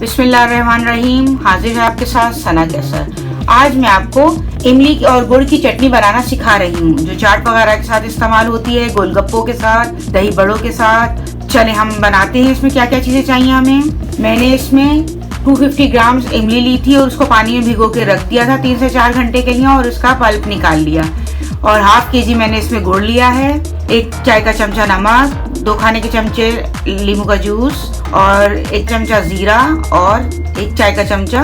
बिस्मिल्लाहिर्रहमानिर्रहीम। हाजिर है आपके साथ सना कैसर। आज मैं आपको इमली और गुड़ की चटनी बनाना सिखा रही हूँ, जो चाट वगैरह के साथ इस्तेमाल होती है, गोलगप्पों के साथ, दही बड़ों के साथ। चले हम बनाते हैं। इसमें क्या क्या चीज़ें चाहिए हमें। मैंने इसमें 250 ग्राम इमली ली थी और उसको पानी में भिगो के रख दिया था 3 से 4 घंटे के लिए, और उसका पल्प निकाल लिया। और ½ kg मैंने इसमें गुड़ लिया है, 1 चाय का चमचा नमक, 2 खाने के चमचे नींबू का जूस, और 1 चमचा जीरा, और 1 चाय का चमचा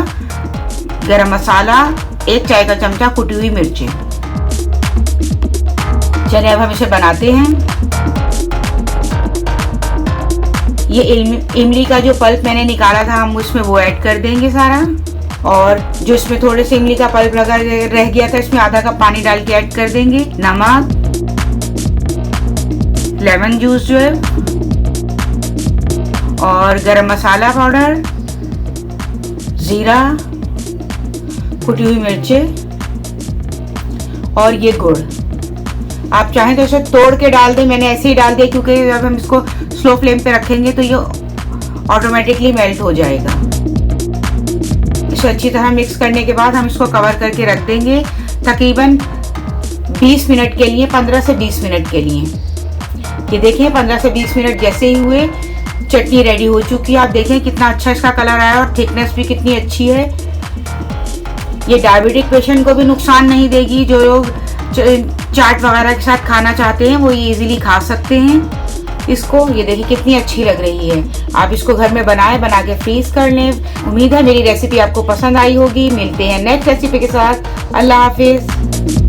गरम मसाला, 1 चाय का चमचा कुटी हुई मिर्चें। चलिए अब हम इसे बनाते हैं। ये इमली का जो पल्प मैंने निकाला था, हम उसमें वो ऐड कर देंगे सारा। और जो इसमें थोड़े से इमली का पल्प लगा रह गया था, इसमें आधा कप पानी डाल के ऐड कर देंगे। नमक, लेमन जूस जो है, और गरम मसाला पाउडर, जीरा, कुटी हुई मिर्चें, और ये गुड़। आप चाहें तो इसे तोड़ के डाल दें, मैंने ऐसे ही डाल दिया क्योंकि जब हम इसको स्लो फ्लेम पे रखेंगे तो ये ऑटोमेटिकली मेल्ट हो जाएगा। इसे अच्छी तरह मिक्स करने के बाद हम इसको कवर करके रख देंगे तकरीबन 20 मिनट के लिए, 15 से 20 मिनट के लिए। ये देखिए 15 से 20 मिनट जैसे ही हुए, चटनी रेडी हो चुकी है। आप देखें कितना अच्छा इसका कलर आया और थिकनेस भी कितनी अच्छी है। ये डायबिटिक पेशेंट को भी नुकसान नहीं देगी। जो लोग चाट वगैरह के साथ खाना चाहते हैं वो ये इजीली खा सकते हैं इसको। ये देखिए कितनी अच्छी लग रही है। आप इसको घर में बना के फ्रीज कर लें। उम्मीद है मेरी रेसिपी आपको पसंद आई होगी। मिलते हैं नेक्स्ट रेसिपी के साथ। अल्लाह हाफिज।